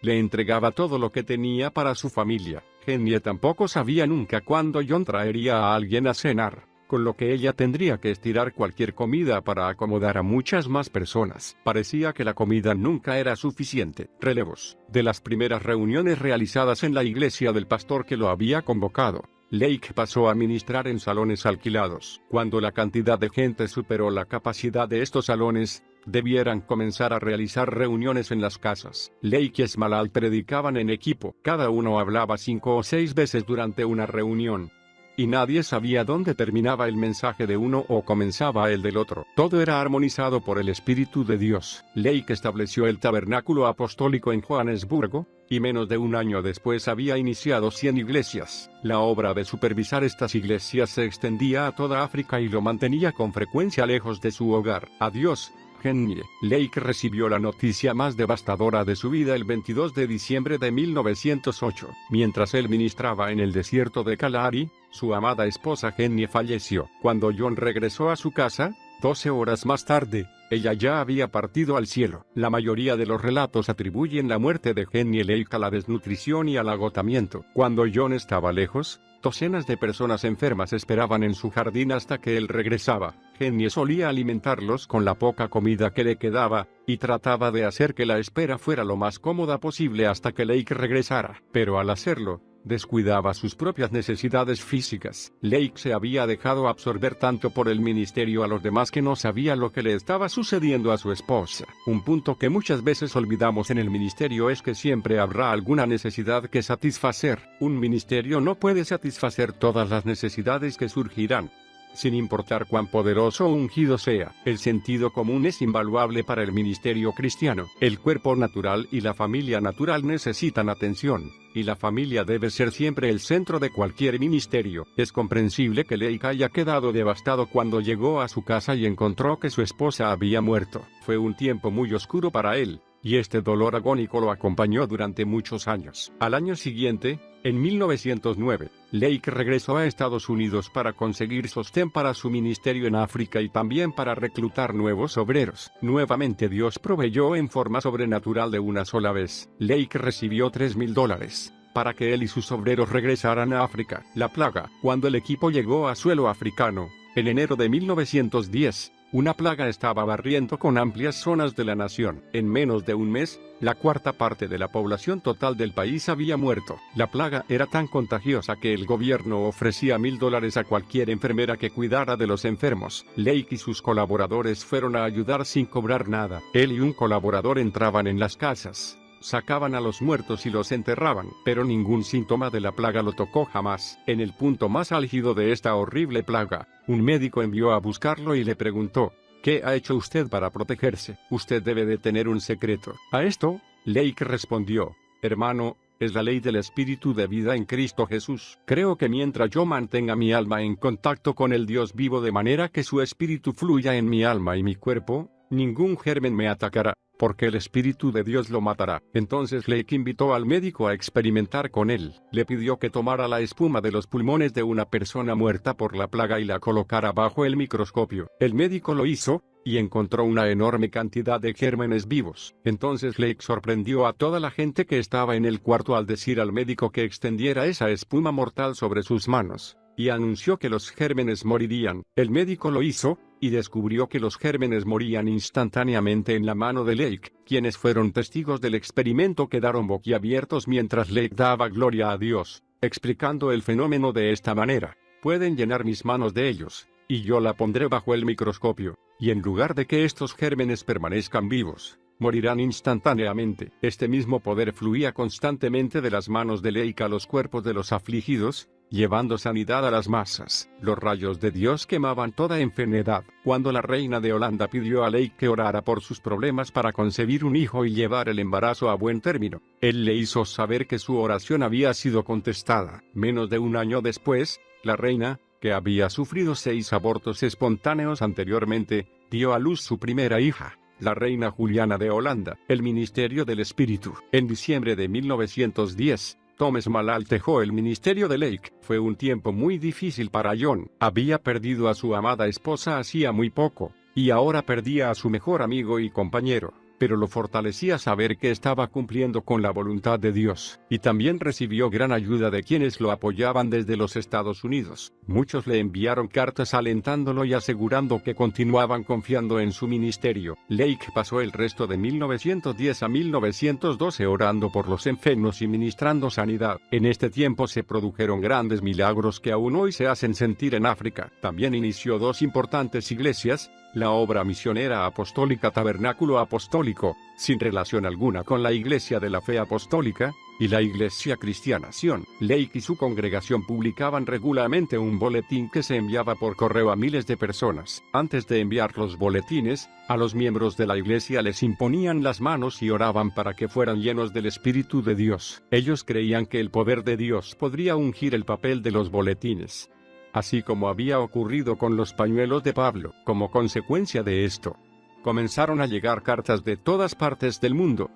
le entregaba todo lo que tenía para su familia. Henny tampoco sabía nunca cuándo John traería a alguien a cenar, con lo que ella tendría que estirar cualquier comida para acomodar a muchas más personas. Parecía que la comida nunca era suficiente. Relevos. De las primeras reuniones realizadas en la iglesia del pastor que lo había convocado, Lake pasó a ministrar en salones alquilados. Cuando la cantidad de gente superó la capacidad de estos salones, debieran comenzar a realizar reuniones en las casas. Lake y Esmalal predicaban en equipo. Cada uno hablaba 5 o 6 veces durante una reunión, y nadie sabía dónde terminaba el mensaje de uno o comenzaba el del otro. Todo era armonizado por el Espíritu de Dios. Lake estableció el tabernáculo apostólico en Johannesburgo, y menos de un año después había iniciado 100 iglesias. La obra de supervisar estas iglesias se extendía a toda África y lo mantenía con frecuencia lejos de su hogar. Adiós, Henry. Lake recibió la noticia más devastadora de su vida el 22 de diciembre de 1908. Mientras él ministraba en el desierto de Kalahari, su amada esposa Henry falleció. Cuando John regresó a su casa, 12 horas más tarde, ella ya había partido al cielo. La mayoría de los relatos atribuyen la muerte de Henry Lake a la desnutrición y al agotamiento. Cuando John estaba lejos, docenas de personas enfermas esperaban en su jardín hasta que él regresaba. Henry solía alimentarlos con la poca comida que le quedaba, y trataba de hacer que la espera fuera lo más cómoda posible hasta que Lake regresara. Pero al hacerlo, descuidaba sus propias necesidades físicas. Lake se había dejado absorber tanto por el ministerio a los demás que no sabía lo que le estaba sucediendo a su esposa. Un punto que muchas veces olvidamos en el ministerio es que siempre habrá alguna necesidad que satisfacer. Un ministerio no puede satisfacer todas las necesidades que surgirán, sin importar cuán poderoso o ungido sea. El sentido común es invaluable para el ministerio cristiano. El cuerpo natural y la familia natural necesitan atención, y la familia debe ser siempre el centro de cualquier ministerio. Es comprensible que Lake haya quedado devastado cuando llegó a su casa y encontró que su esposa había muerto. Fue un tiempo muy oscuro para él, y este dolor agónico lo acompañó durante muchos años. Al año siguiente, en 1909, Lake regresó a Estados Unidos para conseguir sostén para su ministerio en África y también para reclutar nuevos obreros. Nuevamente Dios proveyó en forma sobrenatural de una sola vez. Lake recibió $3,000 para que él y sus obreros regresaran a África. La plaga. Cuando el equipo llegó a suelo africano, en enero de 1910, una plaga estaba barriendo con amplias zonas de la nación. En menos de un mes, la cuarta parte de la población total del país había muerto. La plaga era tan contagiosa que el gobierno ofrecía $1,000 a cualquier enfermera que cuidara de los enfermos. Lake y sus colaboradores fueron a ayudar sin cobrar nada. Él y un colaborador entraban en las casas, sacaban a los muertos y los enterraban, pero ningún síntoma de la plaga lo tocó jamás. En el punto más álgido de esta horrible plaga, un médico envió a buscarlo y le preguntó: ¿qué ha hecho usted para protegerse? Usted debe de tener un secreto. A esto, Lake respondió: hermano, es la ley del espíritu de vida en Cristo Jesús. Creo que mientras yo mantenga mi alma en contacto con el Dios vivo de manera que su espíritu fluya en mi alma y mi cuerpo, ningún germen me atacará, porque el Espíritu de Dios lo matará. Entonces Lake invitó al médico a experimentar con él. Le pidió que tomara la espuma de los pulmones de una persona muerta por la plaga y la colocara bajo el microscopio. El médico lo hizo, y encontró una enorme cantidad de gérmenes vivos. Entonces Lake sorprendió a toda la gente que estaba en el cuarto al decir al médico que extendiera esa espuma mortal sobre sus manos, y anunció que los gérmenes morirían. El médico lo hizo, y descubrió que los gérmenes morían instantáneamente en la mano de Lake. Quienes fueron testigos del experimento quedaron boquiabiertos mientras Lake daba gloria a Dios, explicando el fenómeno de esta manera: pueden llenar mis manos de ellos, y yo la pondré bajo el microscopio, y en lugar de que estos gérmenes permanezcan vivos, morirán instantáneamente. Este mismo poder fluía constantemente de las manos de Lake a los cuerpos de los afligidos, llevando sanidad a las masas. Los rayos de Dios quemaban toda enfermedad. Cuando la reina de Holanda pidió a Lake que orara por sus problemas para concebir un hijo y llevar el embarazo a buen término, él le hizo saber que su oración había sido contestada. Menos de un año después, la reina, que había sufrido 6 abortos espontáneos anteriormente, dio a luz su primera hija, la reina Juliana de Holanda. El ministerio del espíritu. En diciembre de 1910, Thomas Malalt dejó el ministerio de Lake. Fue un tiempo muy difícil para John. Había perdido a su amada esposa hacía muy poco, y ahora perdía a su mejor amigo y compañero. Pero lo fortalecía saber que estaba cumpliendo con la voluntad de Dios. Y también recibió gran ayuda de quienes lo apoyaban desde los Estados Unidos. Muchos le enviaron cartas alentándolo y asegurando que continuaban confiando en su ministerio. Lake pasó el resto de 1910 a 1912 orando por los enfermos y ministrando sanidad. En este tiempo se produjeron grandes milagros que aún hoy se hacen sentir en África. También inició 2 importantes iglesias: la obra misionera apostólica Tabernáculo Apostólico, sin relación alguna con la Iglesia de la Fe Apostólica, y la Iglesia Cristiana Sion. Lake y su congregación publicaban regularmente un boletín que se enviaba por correo a miles de personas. Antes de enviar los boletines, a los miembros de la iglesia les imponían las manos y oraban para que fueran llenos del Espíritu de Dios. Ellos creían que el poder de Dios podría ungir el papel de los boletines, así como había ocurrido con los pañuelos de Pablo. Como consecuencia de esto, comenzaron a llegar cartas de todas partes del mundo,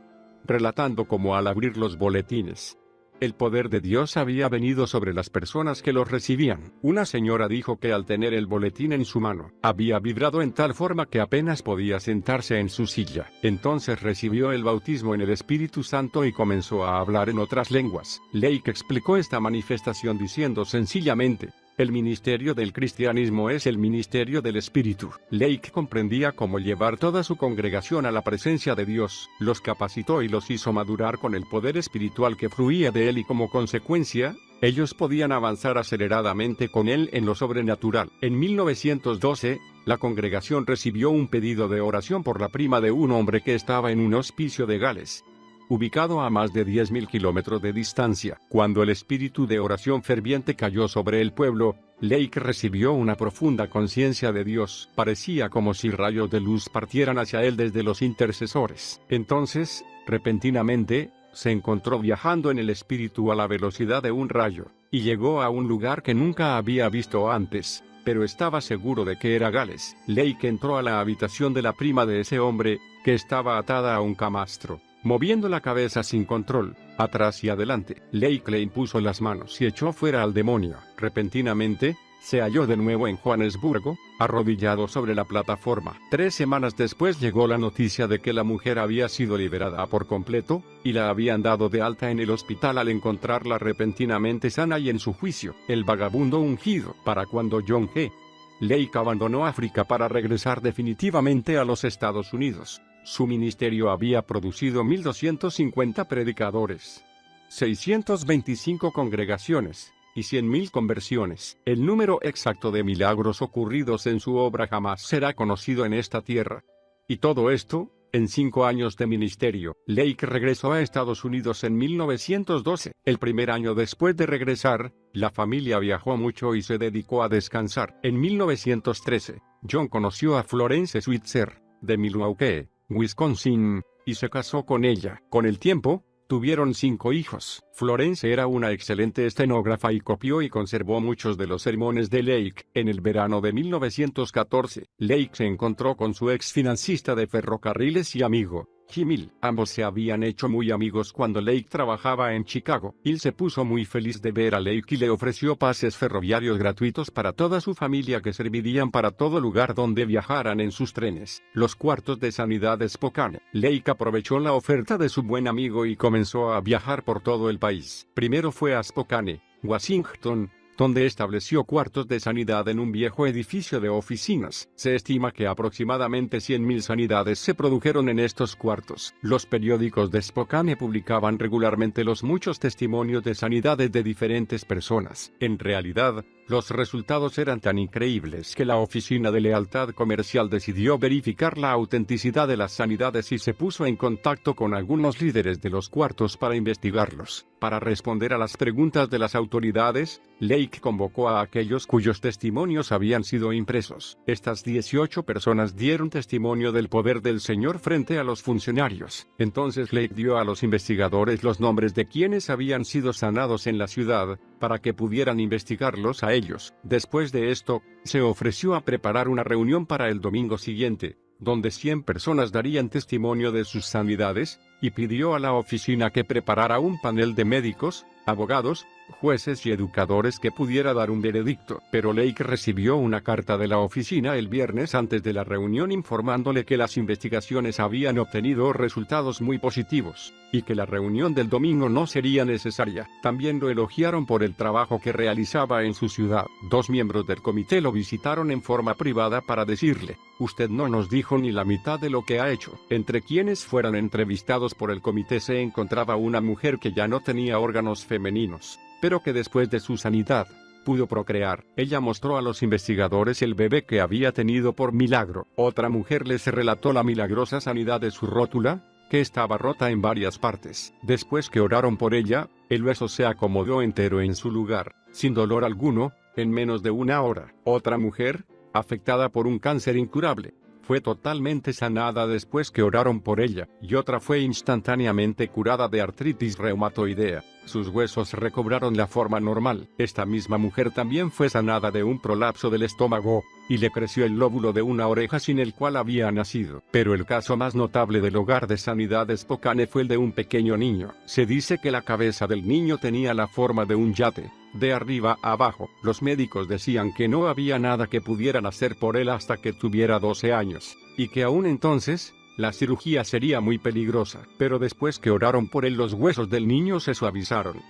relatando cómo al abrir los boletines, el poder de Dios había venido sobre las personas que los recibían. Una señora dijo que al tener el boletín en su mano, había vibrado en tal forma que apenas podía sentarse en su silla. Entonces recibió el bautismo en el Espíritu Santo y comenzó a hablar en otras lenguas. Lake explicó esta manifestación diciendo sencillamente: el ministerio del cristianismo es el ministerio del Espíritu. Lake comprendía cómo llevar toda su congregación a la presencia de Dios, los capacitó y los hizo madurar con el poder espiritual que fluía de él y como consecuencia, ellos podían avanzar aceleradamente con él en lo sobrenatural. En 1912, la congregación recibió un pedido de oración por la prima de un hombre que estaba en un hospicio de Gales, ubicado a más de 10.000 kilómetros de distancia. Cuando el espíritu de oración ferviente cayó sobre el pueblo, Lake recibió una profunda conciencia de Dios. Parecía como si rayos de luz partieran hacia él desde los intercesores. Entonces, repentinamente, se encontró viajando en el espíritu a la velocidad de un rayo, y llegó a un lugar que nunca había visto antes, pero estaba seguro de que era Gales. Lake entró a la habitación de la prima de ese hombre, que estaba atada a un camastro, moviendo la cabeza sin control, atrás y adelante. Lake le impuso las manos y echó fuera al demonio. Repentinamente, se halló de nuevo en Johannesburgo, arrodillado sobre la plataforma. 3 semanas después llegó la noticia de que la mujer había sido liberada por completo, y la habían dado de alta en el hospital al encontrarla repentinamente sana y en su juicio. El vagabundo ungido. Para cuando John G. Lake abandonó África para regresar definitivamente a los Estados Unidos, su ministerio había producido 1.250 predicadores, 625 congregaciones, y 100.000 conversiones. El número exacto de milagros ocurridos en su obra jamás será conocido en esta tierra. Y todo esto, en 5 años de ministerio. Lake regresó a Estados Unidos en 1912. El primer año después de regresar, la familia viajó mucho y se dedicó a descansar. En 1913, John conoció a Florence Switzer, de Milwaukee, Wisconsin, y se casó con ella. Con el tiempo, tuvieron 5 hijos. Florence era una excelente estenógrafa y copió y conservó muchos de los sermones de Lake. En el verano de 1914, Lake se encontró con su ex financista de ferrocarriles y amigo, Jim Hill. Ambos se habían hecho muy amigos cuando Lake trabajaba en Chicago. Hill se puso muy feliz de ver a Lake y le ofreció pases ferroviarios gratuitos para toda su familia que servirían para todo lugar donde viajaran en sus trenes. Los cuartos de sanidad de Spokane. Lake aprovechó la oferta de su buen amigo y comenzó a viajar por todo el país. Primero fue a Spokane, Washington, donde estableció cuartos de sanidad en un viejo edificio de oficinas. Se estima que aproximadamente 100.000 sanidades se produjeron en estos cuartos. Los periódicos de Spokane publicaban regularmente los muchos testimonios de sanidades de diferentes personas. En realidad, los resultados eran tan increíbles que la Oficina de Lealtad Comercial decidió verificar la autenticidad de las sanidades y se puso en contacto con algunos líderes de los cuartos para investigarlos. Para responder a las preguntas de las autoridades, Lake convocó a aquellos cuyos testimonios habían sido impresos. Estas 18 personas dieron testimonio del poder del Señor frente a los funcionarios. Entonces Lake dio a los investigadores los nombres de quienes habían sido sanados en la ciudad, para que pudieran investigarlos a ellos. Después de esto, se ofreció a preparar una reunión para el domingo siguiente, donde 100 personas darían testimonio de sus sanidades, y pidió a la oficina que preparara un panel de médicos, abogados, jueces y educadores que pudiera dar un veredicto. Pero Lake recibió una carta de la oficina el viernes antes de la reunión informándole que las investigaciones habían obtenido resultados muy positivos, y que la reunión del domingo no sería necesaria. También lo elogiaron por el trabajo que realizaba en su ciudad. 2 miembros del comité lo visitaron en forma privada para decirle: «Usted no nos dijo ni la mitad de lo que ha hecho». Entre quienes fueron entrevistados por el comité se encontraba una mujer que ya no tenía órganos femeninos, pero que después de su sanidad, pudo procrear. Ella mostró a los investigadores el bebé que había tenido por milagro. Otra mujer les relató la milagrosa sanidad de su rótula, que estaba rota en varias partes. Después que oraron por ella, el hueso se acomodó entero en su lugar, sin dolor alguno, en menos de una hora. Otra mujer, afectada por un cáncer incurable, fue totalmente sanada después que oraron por ella, y otra fue instantáneamente curada de artritis reumatoidea. Sus huesos recobraron la forma normal. Esta misma mujer también fue sanada de un prolapso del estómago, y le creció el lóbulo de una oreja sin el cual había nacido. Pero el caso más notable del hogar de sanidad de Spokane fue el de un pequeño niño. Se dice que la cabeza del niño tenía la forma de un yate, de arriba a abajo. Los médicos decían que no había nada que pudieran hacer por él hasta que tuviera 12 años, y que aún entonces, la cirugía sería muy peligrosa. Pero después que oraron por él, los huesos del niño se suavizaron.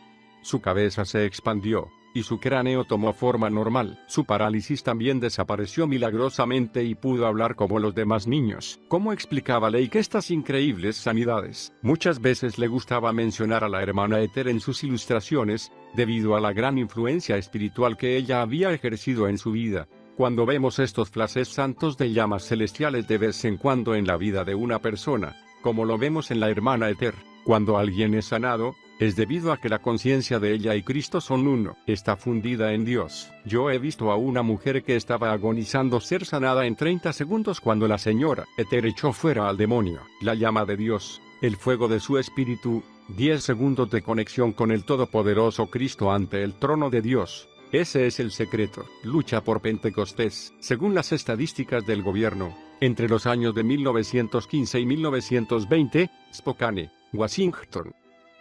Su cabeza se expandió, y su cráneo tomó forma normal. Su parálisis también desapareció milagrosamente y pudo hablar como los demás niños. ¿Cómo explicaba Lake estas increíbles sanidades? Muchas veces le gustaba mencionar a la hermana Ether en sus ilustraciones, debido a la gran influencia espiritual que ella había ejercido en su vida. Cuando vemos estos flashes santos de llamas celestiales de vez en cuando en la vida de una persona, como lo vemos en la hermana Ether, cuando alguien es sanado, es debido a que la conciencia de ella y Cristo son uno, está fundida en Dios. Yo he visto a una mujer que estaba agonizando ser sanada en 30 segundos cuando la señora Ether echó fuera al demonio. La llama de Dios, el fuego de su espíritu, 10 segundos de conexión con el todopoderoso Cristo ante el trono de Dios. Ese es el secreto. Lucha por Pentecostés. Según las estadísticas del gobierno, entre los años de 1915 y 1920, Spokane, Washington,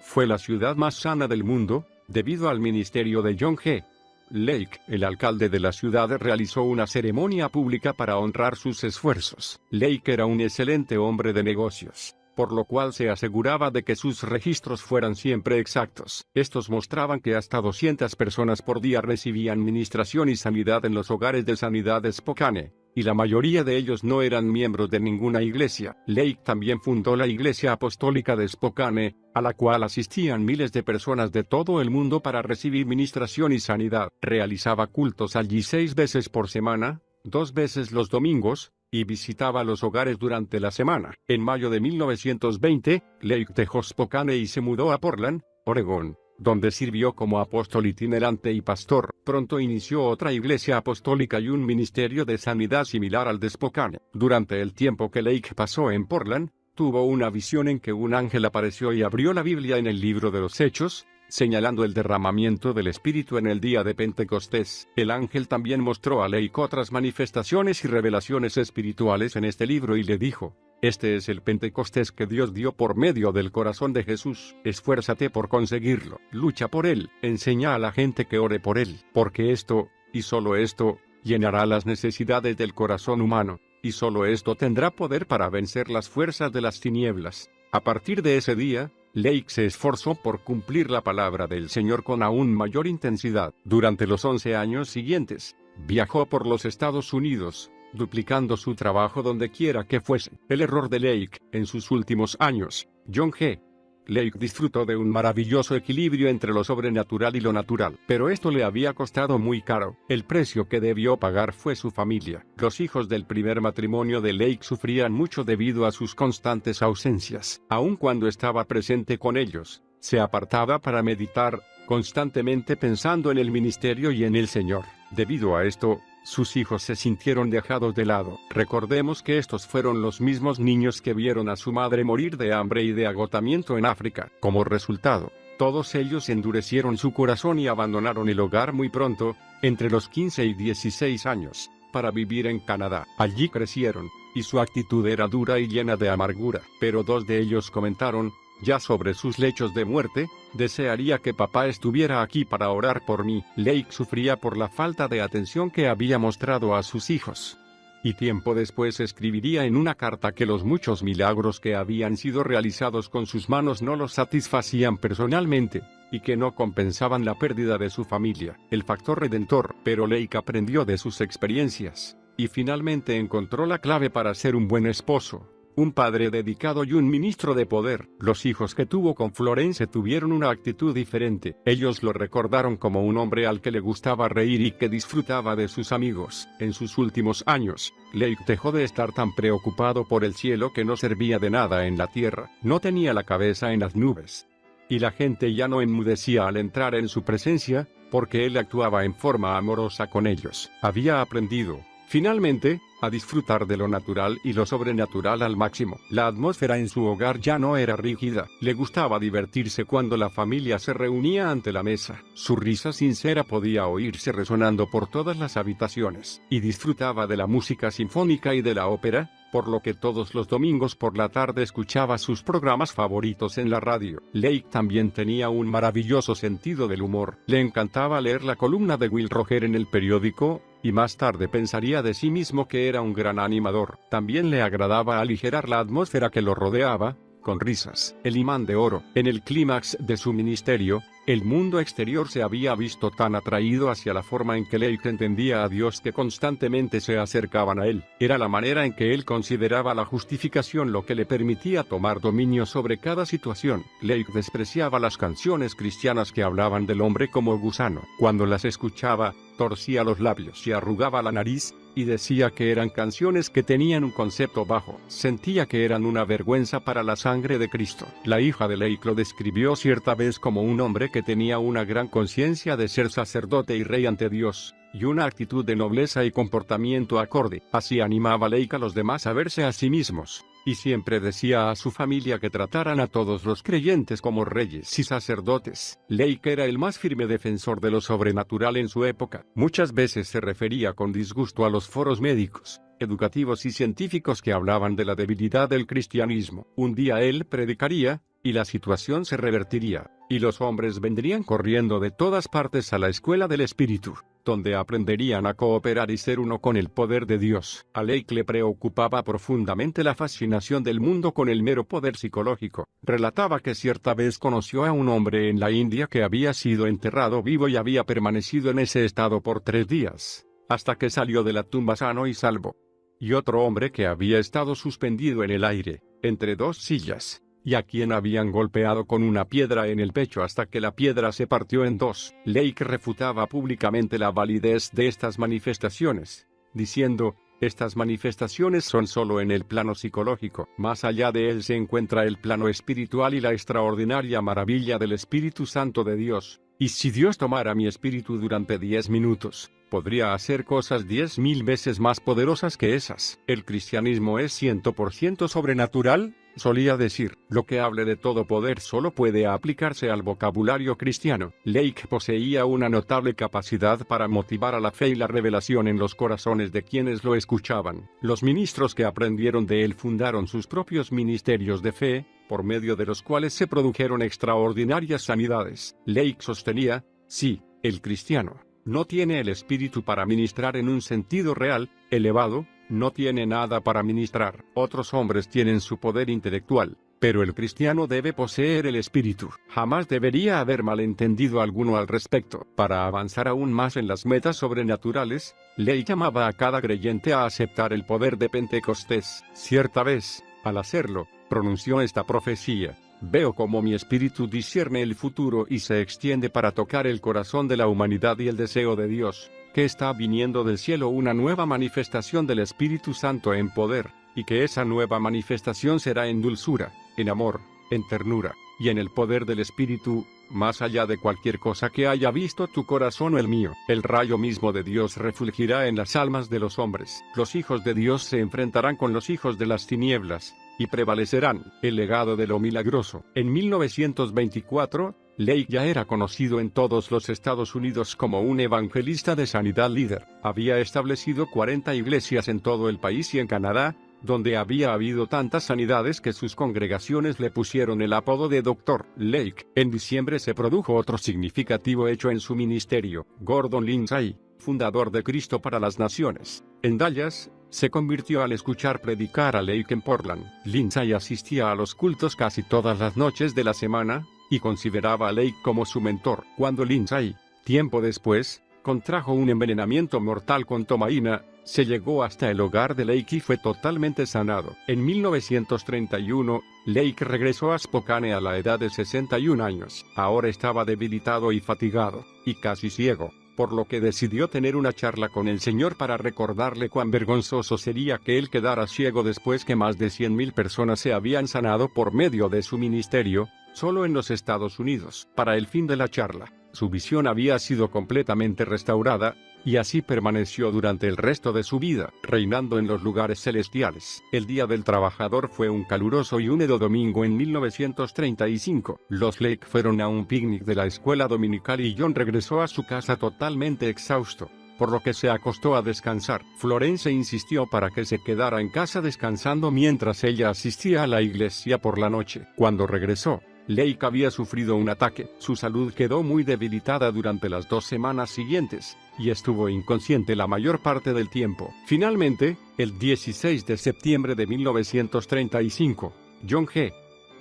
fue la ciudad más sana del mundo, debido al ministerio de John G. Lake. El alcalde de la ciudad realizó una ceremonia pública para honrar sus esfuerzos. Lake era un excelente hombre de negocios, por lo cual se aseguraba de que sus registros fueran siempre exactos. Estos mostraban que hasta 200 personas por día recibían ministración y sanidad en los hogares de sanidad de Spokane, y la mayoría de ellos no eran miembros de ninguna iglesia. Lake también fundó la Iglesia Apostólica de Spokane, a la cual asistían miles de personas de todo el mundo para recibir ministración y sanidad. Realizaba cultos allí 6 veces por semana, 2 veces los domingos, y visitaba los hogares durante la semana. En mayo de 1920, Lake dejó Spokane y se mudó a Portland, Oregón, donde sirvió como apóstol itinerante y pastor. Pronto inició otra iglesia apostólica y un ministerio de sanidad similar al de Spokane. Durante el tiempo que Lake pasó en Portland, tuvo una visión en que un ángel apareció y abrió la Biblia en el libro de los Hechos, señalando el derramamiento del Espíritu en el día de Pentecostés. El ángel también mostró a Lake otras manifestaciones y revelaciones espirituales en este libro y le dijo: este es el Pentecostés que Dios dio por medio del corazón de Jesús. Esfuérzate por conseguirlo. Lucha por él. Enseña a la gente que ore por él. Porque esto, y solo esto, llenará las necesidades del corazón humano. Y solo esto tendrá poder para vencer las fuerzas de las tinieblas. A partir de ese día, Lake se esforzó por cumplir la palabra del Señor con aún mayor intensidad. Durante los 11 años siguientes, viajó por los Estados Unidos, duplicando su trabajo donde quiera que fuese. El error de Lake, en sus últimos años, John G. Lake disfrutó de un maravilloso equilibrio entre lo sobrenatural y lo natural, pero esto le había costado muy caro. El precio que debió pagar fue su familia. Los hijos del primer matrimonio de Lake sufrían mucho debido a sus constantes ausencias. Aun cuando estaba presente con ellos, se apartaba para meditar, constantemente pensando en el ministerio y en el Señor. Debido a esto, sus hijos se sintieron dejados de lado. Recordemos que estos fueron los mismos niños que vieron a su madre morir de hambre y de agotamiento en África. Como resultado, todos ellos endurecieron su corazón y abandonaron el hogar muy pronto, entre los 15 y 16 años, para vivir en Canadá. Allí crecieron, y su actitud era dura y llena de amargura. Pero 2 de ellos comentaron, ya sobre sus lechos de muerte: desearía que papá estuviera aquí para orar por mí. Lake sufría por la falta de atención que había mostrado a sus hijos. Y tiempo después escribiría en una carta que los muchos milagros que habían sido realizados con sus manos no los satisfacían personalmente, y que no compensaban la pérdida de su familia. El factor redentor. Pero Lake aprendió de sus experiencias, y finalmente encontró la clave para ser un buen esposo, un padre dedicado y un ministro de poder. Los hijos que tuvo con Florence tuvieron una actitud diferente. Ellos lo recordaron como un hombre al que le gustaba reír y que disfrutaba de sus amigos. En sus últimos años, Lake dejó de estar tan preocupado por el cielo que no servía de nada en la tierra. No tenía la cabeza en las nubes. Y la gente ya no enmudecía al entrar en su presencia, porque él actuaba en forma amorosa con ellos. Había aprendido, finalmente, a disfrutar de lo natural y lo sobrenatural al máximo. La atmósfera en su hogar ya no era rígida. Le gustaba divertirse cuando la familia se reunía ante la mesa. Su risa sincera podía oírse resonando por todas las habitaciones. Y disfrutaba de la música sinfónica y de la ópera, por lo que todos los domingos por la tarde escuchaba sus programas favoritos en la radio. Lake también tenía un maravilloso sentido del humor. Le encantaba leer la columna de Will Roger en el periódico, y más tarde pensaría de sí mismo que era un gran animador. También le agradaba aligerar la atmósfera que lo rodeaba, con risas. El imán de oro. En el clímax de su ministerio, el mundo exterior se había visto tan atraído hacia la forma en que Lake entendía a Dios que constantemente se acercaban a él. Era la manera en que él consideraba la justificación lo que le permitía tomar dominio sobre cada situación. Lake despreciaba las canciones cristianas que hablaban del hombre como gusano. Cuando las escuchaba, torcía los labios y arrugaba la nariz, y decía que eran canciones que tenían un concepto bajo. Sentía que eran una vergüenza para la sangre de Cristo. La hija de Lake lo describió cierta vez como un hombre que tenía una gran conciencia de ser sacerdote y rey ante Dios, y una actitud de nobleza y comportamiento acorde. Así animaba Lake a los demás a verse a sí mismos, y siempre decía a su familia que trataran a todos los creyentes como reyes y sacerdotes. Lake era el más firme defensor de lo sobrenatural en su época. Muchas veces se refería con disgusto a los foros médicos, educativos y científicos que hablaban de la debilidad del cristianismo. Un día él predicaría, y la situación se revertiría, y los hombres vendrían corriendo de todas partes a la escuela del Espíritu, donde aprenderían a cooperar y ser uno con el poder de Dios. A Lake le preocupaba profundamente la fascinación del mundo con el mero poder psicológico. Relataba que cierta vez conoció a un hombre en la India que había sido enterrado vivo y había permanecido en ese estado por 3 días, hasta que salió de la tumba sano y salvo. Y otro hombre que había estado suspendido en el aire, entre 2 sillas, y a quien habían golpeado con una piedra en el pecho hasta que la piedra se partió en 2. Lake refutaba públicamente la validez de estas manifestaciones, diciendo, estas manifestaciones son solo en el plano psicológico. Más allá de él se encuentra el plano espiritual y la extraordinaria maravilla del Espíritu Santo de Dios. Y si Dios tomara mi espíritu durante 10 minutos, podría hacer cosas 10.000 veces más poderosas que esas. El cristianismo es 100% sobrenatural, solía decir. Lo que hable de todo poder solo puede aplicarse al vocabulario cristiano. Lake poseía una notable capacidad para motivar a la fe y la revelación en los corazones de quienes lo escuchaban. Los ministros que aprendieron de él fundaron sus propios ministerios de fe, por medio de los cuales se produjeron extraordinarias sanidades. Lake sostenía, sí, el cristiano no tiene el espíritu para ministrar en un sentido real, elevado, no tiene nada para ministrar. Otros hombres tienen su poder intelectual, pero el cristiano debe poseer el espíritu. Jamás debería haber malentendido alguno al respecto. Para avanzar aún más en las metas sobrenaturales, Lake llamaba a cada creyente a aceptar el poder de Pentecostés. Cierta vez, al hacerlo, pronunció esta profecía: veo cómo mi espíritu discierne el futuro y se extiende para tocar el corazón de la humanidad y el deseo de Dios, que está viniendo del cielo una nueva manifestación del Espíritu Santo en poder, y que esa nueva manifestación será en dulzura, en amor, en ternura, y en el poder del Espíritu, más allá de cualquier cosa que haya visto tu corazón o el mío. El rayo mismo de Dios refulgirá en las almas de los hombres. Los hijos de Dios se enfrentarán con los hijos de las tinieblas, y prevalecerán. El legado de lo milagroso. En 1924, Lake ya era conocido en todos los Estados Unidos como un evangelista de sanidad líder. Había establecido 40 iglesias en todo el país y en Canadá, donde había habido tantas sanidades que sus congregaciones le pusieron el apodo de Dr. Lake. En diciembre se produjo otro significativo hecho en su ministerio. Gordon Lindsay, fundador de Cristo para las Naciones, en Dallas, se convirtió al escuchar predicar a Lake en Portland. Lindsay asistía a los cultos casi todas las noches de la semana, y consideraba a Lake como su mentor. Cuando Lindsay, tiempo después, contrajo un envenenamiento mortal con tomaína, se llegó hasta el hogar de Lake y fue totalmente sanado. En 1931, Lake regresó a Spokane a la edad de 61 años. Ahora estaba debilitado y fatigado, y casi ciego, por lo que decidió tener una charla con el Señor para recordarle cuán vergonzoso sería que él quedara ciego después que más de 100,000 personas se habían sanado por medio de su ministerio, solo en los Estados Unidos. Para el fin de la charla, su visión había sido completamente restaurada, y así permaneció durante el resto de su vida, reinando en los lugares celestiales. El Día del Trabajador fue un caluroso y húmedo domingo en 1935. Los Lake fueron a un picnic de la escuela dominical y John regresó a su casa totalmente exhausto, por lo que se acostó a descansar. Florence insistió para que se quedara en casa descansando mientras ella asistía a la iglesia por la noche. Cuando regresó, Lake había sufrido un ataque. Su salud quedó muy debilitada durante las 2 semanas siguientes, y estuvo inconsciente la mayor parte del tiempo. Finalmente, el 16 de septiembre de 1935, John G.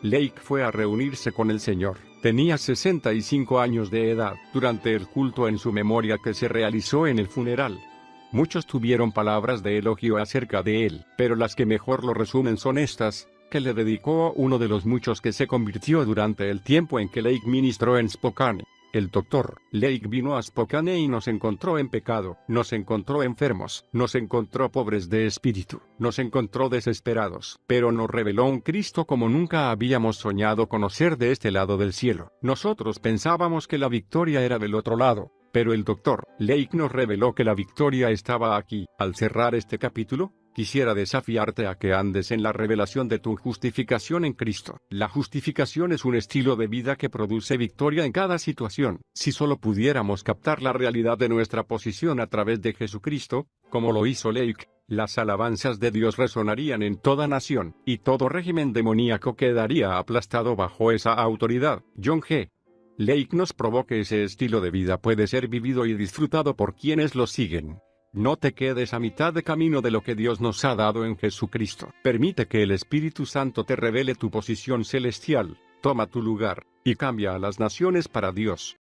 Lake fue a reunirse con el Señor. Tenía 65 años de edad. Durante el culto en su memoria que se realizó en el funeral, muchos tuvieron palabras de elogio acerca de él, pero las que mejor lo resumen son estas, que le dedicó uno de los muchos que se convirtió durante el tiempo en que Lake ministró en Spokane. El doctor Lake vino a Spokane y nos encontró en pecado, nos encontró enfermos, nos encontró pobres de espíritu, nos encontró desesperados, pero nos reveló un Cristo como nunca habíamos soñado conocer de este lado del cielo. Nosotros pensábamos que la victoria era del otro lado, pero el doctor Lake nos reveló que la victoria estaba aquí. Al cerrar este capítulo, quisiera desafiarte a que andes en la revelación de tu justificación en Cristo. La justificación es un estilo de vida que produce victoria en cada situación. Si solo pudiéramos captar la realidad de nuestra posición a través de Jesucristo, como lo hizo Lake, las alabanzas de Dios resonarían en toda nación, y todo régimen demoníaco quedaría aplastado bajo esa autoridad. John G. Lake nos probó que ese estilo de vida puede ser vivido y disfrutado por quienes lo siguen. No te quedes a mitad de camino de lo que Dios nos ha dado en Jesucristo. Permite que el Espíritu Santo te revele tu posición celestial, toma tu lugar, y cambia a las naciones para Dios.